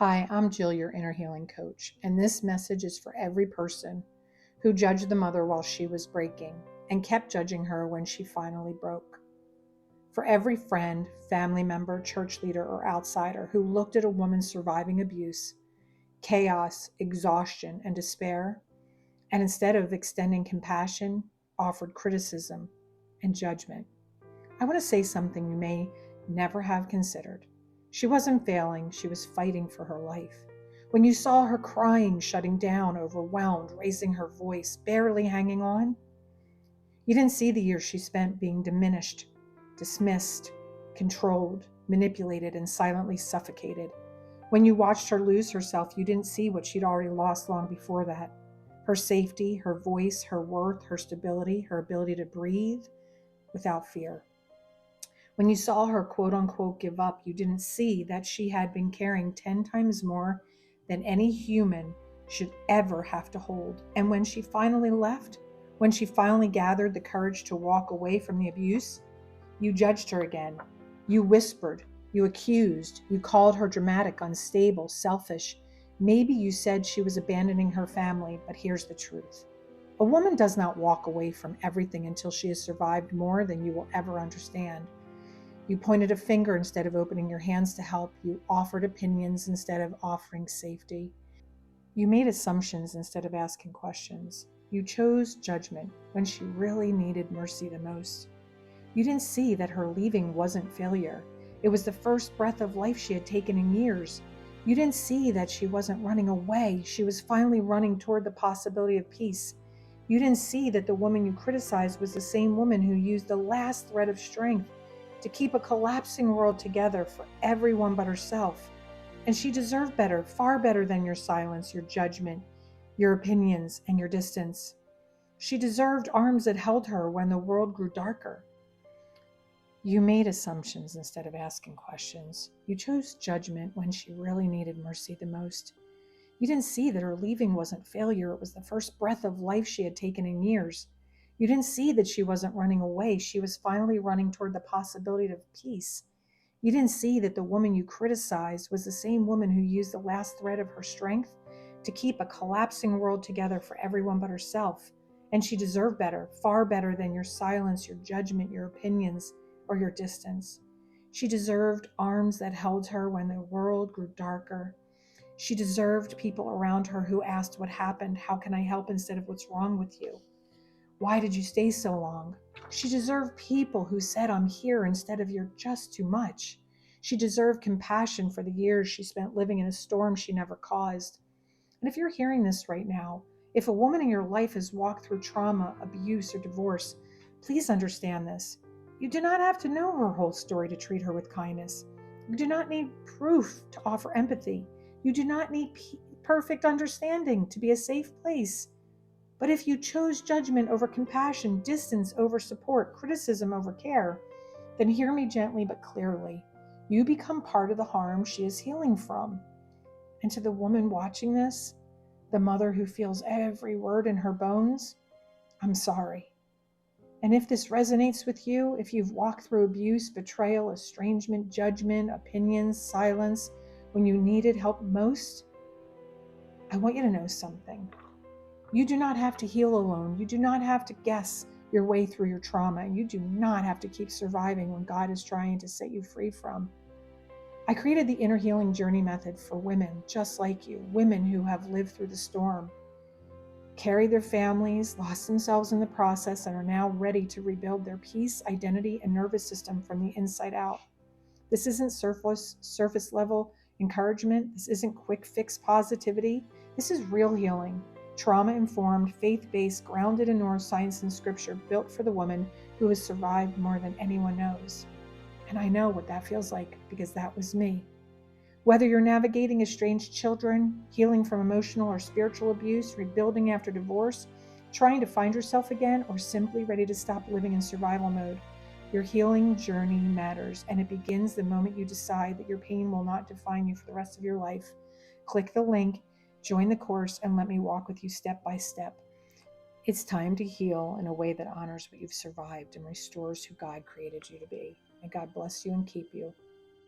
Hi, I'm Jill, your inner healing coach, and this message is for every person who judged the mother while she was breaking and kept judging her when she finally broke. For every friend, family member, church leader, or outsider who looked at a woman surviving abuse, chaos, exhaustion, and despair, and instead of extending compassion, offered criticism and judgment. I want to say something you may never have considered. She wasn't failing, she was fighting for her life. When you saw her crying, shutting down, overwhelmed, raising her voice, barely hanging on, you didn't see the years she spent being diminished, dismissed, controlled, manipulated, and silently suffocated. When you watched her lose herself, you didn't see what she'd already lost long before that. Her safety, her voice, her worth, her stability, her ability to breathe without fear. When you saw her quote unquote give up, you didn't see that she had been carrying 10 times more than any human should ever have to hold. And when she finally left, when she finally gathered the courage to walk away from the abuse, you judged her again. You whispered, you accused, you called her dramatic, unstable, selfish. Maybe you said she was abandoning her family, but here's the truth. A woman does not walk away from everything until she has survived more than you will ever understand. You pointed a finger instead of opening your hands to help. You offered opinions instead of offering safety. You made assumptions instead of asking questions. You chose judgment when she really needed mercy the most. You didn't see that her leaving wasn't failure. It was the first breath of life she had taken in years. You didn't see that she wasn't running away. She was finally running toward the possibility of peace. You didn't see that the woman you criticized was the same woman who used the last thread of strength to keep a collapsing world together for everyone but herself. And she deserved better, far better than your silence, your judgment, your opinions, and your distance. She deserved arms that held her when the world grew darker. You made assumptions instead of asking questions. You chose judgment when she really needed mercy the most. You didn't see that her leaving wasn't failure. It was the first breath of life she had taken in years. You didn't see that she wasn't running away. She was finally running toward the possibility of peace. You didn't see that the woman you criticized was the same woman who used the last thread of her strength to keep a collapsing world together for everyone but herself. And she deserved better, far better than your silence, your judgment, your opinions, or your distance. She deserved arms that held her when the world grew darker. She deserved people around her who asked what happened, how can I help, instead of what's wrong with you? Why did you stay so long? She deserved people who said, I'm here, instead of you're just too much. She deserved compassion for the years she spent living in a storm she never caused. And if you're hearing this right now, if a woman in your life has walked through trauma, abuse, or divorce, please understand this. You do not have to know her whole story to treat her with kindness. You do not need proof to offer empathy. You do not need perfect understanding to be a safe place. But if you chose judgment over compassion, distance over support, criticism over care, then hear me gently but clearly. You become part of the harm she is healing from. And to the woman watching this, the mother who feels every word in her bones, I'm sorry. And if this resonates with you, if you've walked through abuse, betrayal, estrangement, judgment, opinions, silence, when you needed help most, I want you to know something. You do not have to heal alone. You do not have to guess your way through your trauma. You do not have to keep surviving when God is trying to set you free from. I created the Inner Healing Journey method for women just like you, women who have lived through the storm, carried their families, lost themselves in the process, and are now ready to rebuild their peace, identity, and nervous system from the inside out. This isn't surface level encouragement. This isn't quick fix positivity. This is real healing, trauma informed, faith based, grounded in neuroscience and scripture, built for the woman who has survived more than anyone knows. And I know what that feels like because that was me. Whether you're navigating estranged children, healing from emotional or spiritual abuse, rebuilding after divorce, trying to find yourself again, or simply ready to stop living in survival mode, your healing journey matters, and it begins the moment you decide that your pain will not define you for the rest of your life. Click the link, join the course, and let me walk with you step by step. It's time to heal in a way that honors what you've survived and restores who God created you to be. May God bless you and keep you.